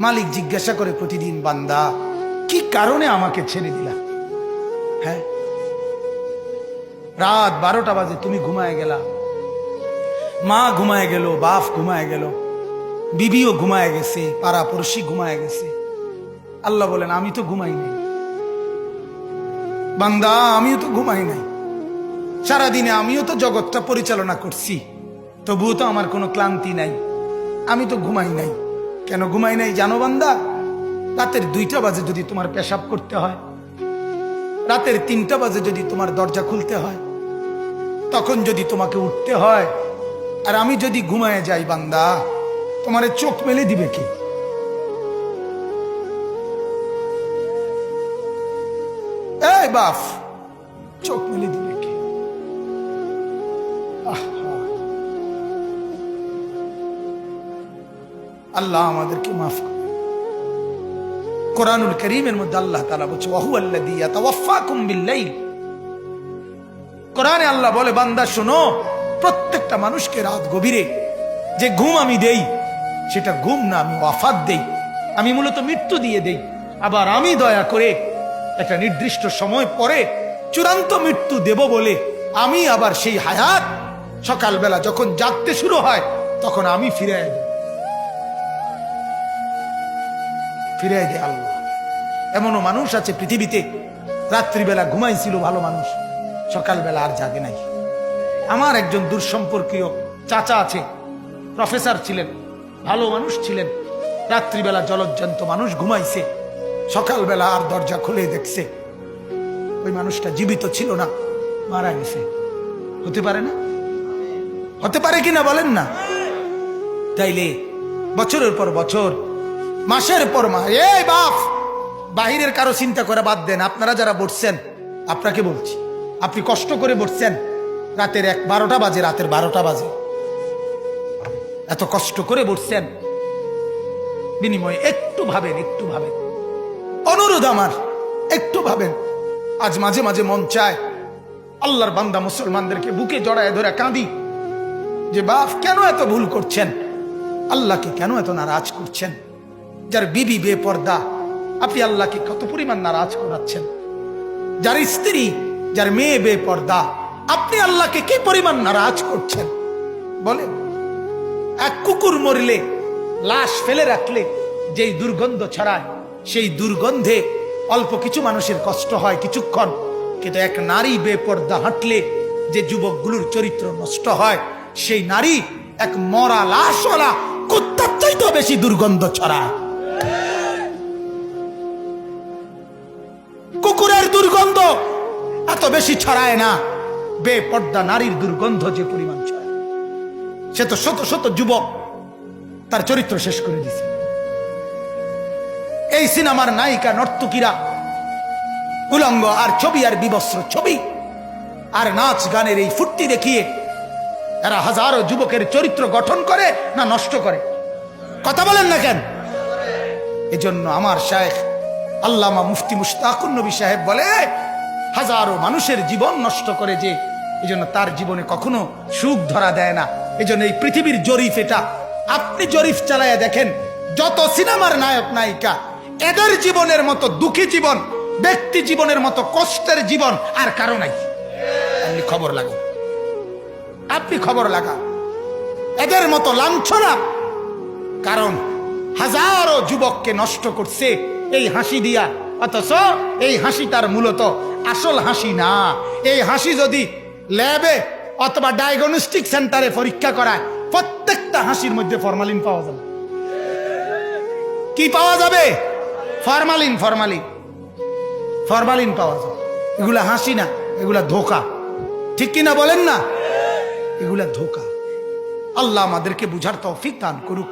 মালিক জিজ্ঞাসা করে প্রতিদিন, বান্দা কি কারণে আমাকে ছেড়ে দিলা? হ্যাঁ, রাত 12টা বাজে তুমি ঘুমায় গেলা, মা ঘুমায় গেল, বাপ ঘুমায় গেল, বিবিও ঘুমায় গেছে, পাড়া পড়শি ঘুমায় গেছে। আল্লাহ বলেন, আমি তো ঘুমাই নাই বান্দা, আমিও তো ঘুমাই নাই। সারাদিনে আমিও তো জগৎটা পরিচালনা করছি, তবুও তো আমার কোনো ক্লান্তি নাই, আমি তো ঘুমাই নাই। কেন ঘুমাই নাই জানো বান্দা? রাতের 2টা বাজে যদি তোমার পেশাব করতে হয়, রাতের 3টা বাজে যদি তোমার দরজা খুলতে হয়, তখন যদি তোমাকে উঠতে হয়, আর আমি যদি ঘুমায় যাই বান্দা, তোমারে চোখ মেলে দিবে কে? এই বাপ, চোখ মেলে দিবে কে? আল্লাহ আমাদেরকে মাফ করে। কোরআনুল কারীমের মধ্যে আল্লাহ তাআলা বলছে, ওয়া হুয়াল্লাযী ইয়াতাওয়াফফাকুম বিল-লাইল। কোরআনে আল্লাহ বলে, বান্দা শোনো, প্রত্যেকটা মানুষকে রাত গভীরে যে ঘুম আমি দেই, সেটা ঘুম না, আমি ওয়াফাত দেই, আমি মূলত মৃত্যু দিয়ে দেই। আবার আমি দয়া করে একটা নির্দিষ্ট সময় পরে চূড়ান্ত মৃত্যু দেব বলে আমি আবার সেই হায়াত সকালবেলা যখন জাগতে শুরু হয় তখন আমি ফিরে দেয় আল্লাহ। এমনও মানুষ আছে পৃথিবীতে, রাত্রিবেলা ঘুমাইছিল ভালো মানুষ, সকালবেলা আর জাগে নাই। আমার একজন দূরসম্পর্কীয় চাচা আছে, প্রফেসর ছিলেন, ভালো মানুষ ছিলেন, রাত্রিবেলা জলজ্জান্ত মানুষ ঘুমাইছে, সকালবেলা আর দরজা খুলে দেখছে ওই মানুষটা জীবিত ছিল না, মারা গেছে। হতে পারে না? হতে পারে কিনা বলেন না? তাইলে বছরের পর বছর, মাসের পর মাস, এই বাপ, বাহিরের কারো চিন্তা করে বাদ দেন। আপনারা যারা বসছেন, আপনাকে বলছি, আপনি কষ্ট করে বসছেন, রাতের 12টা বাজে, রাতের 12টা বাজে, এত কষ্ট করে বসছেন, বিনিময়ে একটু ভাবেন, একটু ভাবেন, অনুরোধ আমার, একটু ভাবেন। আজ মাঝে মাঝে মন চায় আল্লাহর বান্দা মুসলমানদেরকে বুকে জড়ায় ধরে কাঁদি যে বাপ, কেন এত ভুল করছেন? আল্লাহকে কেন এত নারাজ করছেন? যার বিবি বেপর্দা, আপনি আল্লাহকে কত পরিমাণ নারাজ করাচ্ছেন। যার স্ত্রী, যার মেয়ে বেপর্দা, আপনি আল্লাহকে কি পরিমাণ নারাজ করছেন বলেন? এক কুকুর মরলে, লাশ ফেলে রাখলে যেই দুর্গন্ধ ছড়ায়, সেই দুর্গন্ধে অল্প কিছু মানুষের কষ্ট হয় কিছুক্ষণ, কিন্তু এক নারী বেপর্দা হাঁটলে যে যুবকগুলোর চরিত্র নষ্ট হয়, সেই নারী এক মরা লাশওয়ালা কুত্তার চাইতেও বেশি দুর্গন্ধ ছড়ায়। কুকুরের দুর্গন্ধ এত বেশি ছড়ায় না, বেপর্দা নারীর দুর্গন্ধ যে পরিমাণ ছড়ায়। সে তো শত শত যুবক তার চরিত্র শেষ করে দিছে। এই সিনেমার নায়িকা নর্তকীরা উলঙ্গ আর ছবি, আর বিবস্ত্র ছবি আর নাচ গানের এই ফুর্তি দেখিয়ে এরা হাজারো যুবকের চরিত্র গঠন করে না নষ্ট করে? কথা বলেন না কেন? এজন্য আমার শায়েখ আল্লামা মুফতি মুশতাকুন নবী সাহেব বলে, হাজারো মানুষের জীবন নষ্ট করে যে, এজন্য তার জীবনে কখনো সুখ ধরা দেয় না। এজন্য এই পৃথিবীর জরিফ এটা, আপনি জরিফ চালায়া দেখেন, যত সিনেমার নায়ক নায়িকা, এদের জীবনের মতো দুঃখী জীবন, ব্যক্তি জীবনের মতো কষ্টের জীবন আর কারো নাই। আপনি খবর লাগান, আপনি খবর লাগান, এদের মতো লাঞ্ছনা। কারণ হাজারো যুবককে নষ্ট করছে এই হাসি দিয়া, অথচ এই হাসি তার মূলত আসল হাসি না। এই হাসি যদি ল্যাবে অথবা ডায়াগনস্টিক সেন্টারে পরীক্ষা করায়, প্রত্যেকটা হাসির মধ্যে ফরমালিন পাওয়া যাবে। কি পাওয়া যাবে? ফরমালিন, ফরমালিন, ফরমালিন পাওয়া যাবে। এগুলা হাসি না, এগুলা ধোকা। ঠিক কিনা বলেন না? এগুলা ধোকা। আল্লাহ আমাদেরকে বুঝার তৌফিক দান করুক।